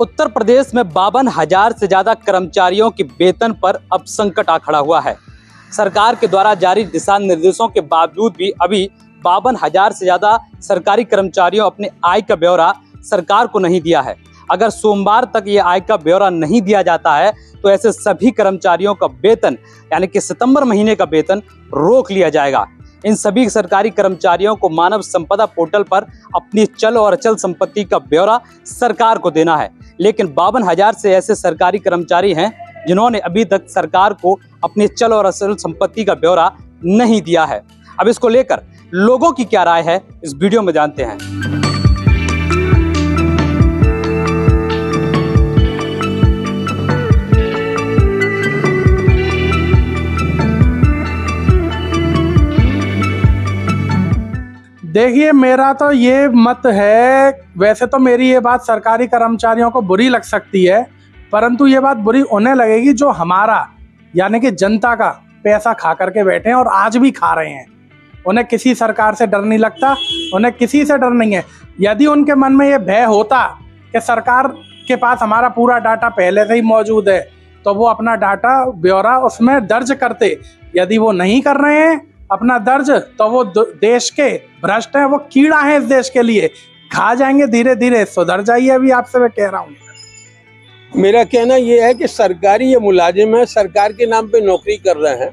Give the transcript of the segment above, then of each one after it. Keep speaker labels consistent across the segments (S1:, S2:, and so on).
S1: उत्तर प्रदेश में 52,000 से ज्यादा कर्मचारियों के वेतन पर अब संकट आ खड़ा हुआ है। सरकार के द्वारा जारी दिशा निर्देशों के बावजूद भी अभी 52,000 से ज्यादा सरकारी कर्मचारियों अपने आय का ब्यौरा सरकार को नहीं दिया है। अगर सोमवार तक ये आय का ब्यौरा नहीं दिया जाता है तो ऐसे सभी कर्मचारियों का वेतन यानी कि सितंबर महीने का वेतन रोक लिया जाएगा। इन सभी सरकारी कर्मचारियों को मानव संपदा पोर्टल पर अपनी चल और अचल संपत्ति का ब्यौरा सरकार को देना है, लेकिन 52,000 से ऐसे सरकारी कर्मचारी हैं जिन्होंने अभी तक सरकार को अपनी चल और अचल संपत्ति का ब्यौरा नहीं दिया है। अब इसको लेकर लोगों की क्या राय है, इस वीडियो में जानते हैं।
S2: देखिए, मेरा तो ये मत है, वैसे तो मेरी ये बात सरकारी कर्मचारियों को बुरी लग सकती है, परंतु ये बात बुरी उन्हें लगेगी जो हमारा यानी कि जनता का पैसा खा करके बैठे हैं और आज भी खा रहे हैं। उन्हें किसी सरकार से डर नहीं लगता, उन्हें किसी से डर नहीं है। यदि उनके मन में ये भय होता कि सरकार के पास हमारा पूरा डाटा पहले से ही मौजूद है तो वो अपना डाटा ब्यौरा उसमें दर्ज करते। यदि वो नहीं कर रहे हैं अपना दर्ज, तो वो देश के भ्रष्ट हैं, वो कीड़ा है इस देश के लिए, खा जाएंगे। धीरे धीरे सुधर जाइए, अभी आपसे मैं कह रहा हूँ।
S3: मेरा कहना ये है कि सरकारी ये मुलाजिम है, सरकार के नाम पे नौकरी कर रहे हैं।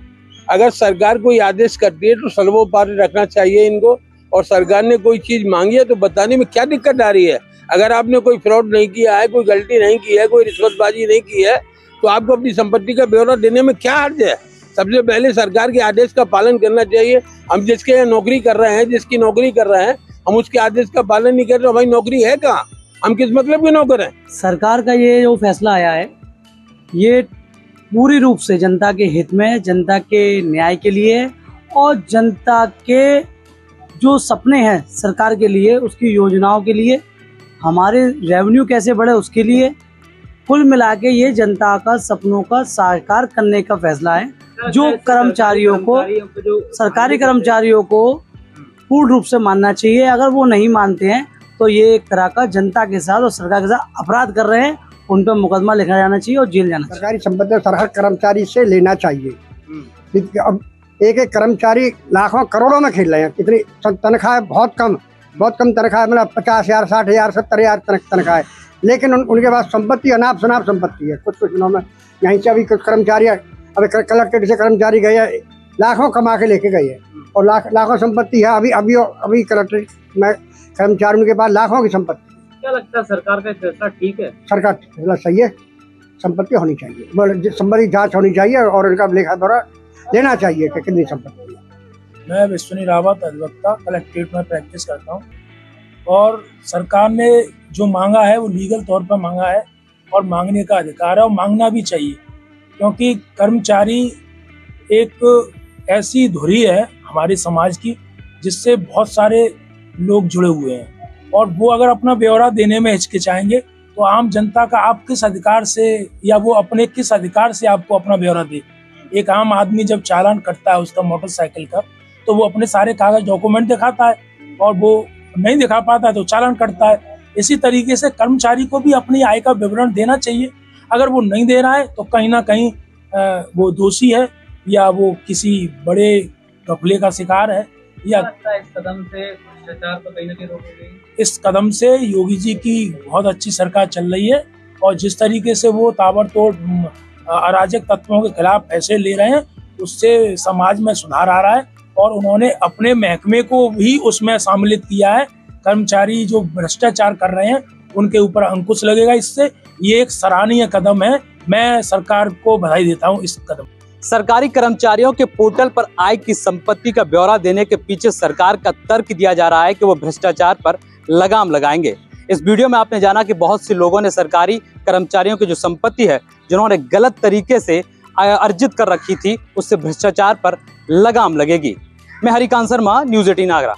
S3: अगर सरकार कोई आदेश करती है तो सर्वोपरि रखना चाहिए इनको, और सरकार ने कोई चीज मांगी है तो बताने में क्या दिक्कत आ रही है। अगर आपने कोई फ्रॉड नहीं किया है, कोई गलती नहीं की है, कोई रिश्वतबाजी नहीं की है, तो आपको अपनी संपत्ति का ब्यौरा देने में क्या हर्ज है। सबसे पहले सरकार के आदेश का पालन करना चाहिए। हम जिसके यहाँ नौकरी कर रहे हैं, जिसकी नौकरी कर रहे हैं, हम उसके आदेश का पालन नहीं कर रहे, भाई नौकरी है कहाँ, हम किस मतलब के नौकर हैं।
S4: सरकार का ये जो फैसला आया है ये पूरी रूप से जनता के हित में, जनता के न्याय के लिए और जनता के जो सपने हैं सरकार के लिए, उसकी योजनाओं के लिए, हमारे रेवेन्यू कैसे बढ़े उसके लिए, कुल मिला के ये जनता का सपनों का साकार करने का फैसला है। जो कर्मचारियों को, सरकारी कर्मचारियों को पूर्ण रूप से मानना चाहिए। अगर वो नहीं मानते हैं तो ये एक तरह का जनता के साथ और सरकार के साथ अपराध कर रहे हैं, उन पर मुकदमा लिखा जाना चाहिए और जेल जाना चाहिए।
S5: सरकारी संपत्ति सरकार कर्मचारी से लेना चाहिए। अब एक एक कर्मचारी लाखों करोड़ों में खेल रहे हैं। कितनी तनख्वाह है, बहुत कम तनख्वाह है, मतलब 50,000, 60,000, 70,000 तनख्वाह है, लेकिन उनके पास संपत्ति अनाप शनाप संपत्ति है। कुछ दिनों में यहीं से अभी कुछ कर्मचारी, अभी कलेक्टेड से कर्मचारी गए हैं, लाखों कमा के लेके गए हैं और लाखों संपत्ति है। अभी कलेक्टेड में कर्मचारियों के पास लाखों की संपत्ति।
S1: क्या लगता है सरकार का फैसला ठीक है? सरकार
S5: फैसला सही है, संपत्ति होनी चाहिए, संपत्ति जांच होनी चाहिए और उनका लेखा दौरा लेना चाहिए कि कितनी संपत्ति है।
S2: मैं विश्वनी रावत, अधिवक्ता, कलेक्ट्रेट में प्रैक्टिस करता हूँ और सरकार ने जो मांगा है वो लीगल तौर पर मांगा है और मांगने का अधिकार है और मांगना भी चाहिए, क्योंकि कर्मचारी एक ऐसी धुरी है हमारे समाज की जिससे बहुत सारे लोग जुड़े हुए हैं, और वो अगर अपना ब्यौरा देने में हिचकिचाएंगे तो आम जनता का आप किस अधिकार से, या वो अपने किस अधिकार से आपको अपना ब्यौरा दे। एक आम आदमी जब चालान कटता है उसका मोटरसाइकिल का, तो वो अपने सारे कागज डॉक्यूमेंट दिखाता है और वो नहीं दिखा पाता है तो चालान कटता है। इसी तरीके से कर्मचारी को भी अपनी आय का विवरण देना चाहिए। अगर वो नहीं दे रहा है तो कहीं ना कहीं वो दोषी है या वो किसी बड़े घपले का शिकार है। या
S1: इस कदम से भ्रष्टाचार को कहीं ना कहीं रोकेगी।
S2: इस कदम से योगी जी की बहुत अच्छी सरकार चल रही है और जिस तरीके से वो ताबड़तोड़ अराजक तत्वों के खिलाफ फैसले ले रहे हैं उससे समाज में सुधार आ रहा है और उन्होंने अपने महकमे को भी उसमें सम्मिलित किया है। कर्मचारी जो भ्रष्टाचार कर रहे हैं उनके ऊपर अंकुश लगेगा। इससे ये एक सराहनीय कदम है। मैं सरकार को बधाई देता हूँ इस कदम।
S1: सरकारी कर्मचारियों के पोर्टल पर आय की संपत्ति का ब्यौरा देने के पीछे सरकार का तर्क दिया जा रहा है कि वो भ्रष्टाचार पर लगाम लगाएंगे। इस वीडियो में आपने जाना कि बहुत से लोगों ने सरकारी कर्मचारियों की जो संपत्ति है, जिन्होंने गलत तरीके से अर्जित कर रखी थी, उससे भ्रष्टाचार पर लगाम लगेगी। मैं हरिकांत शर्मा, न्यूज़ 18 आगरा।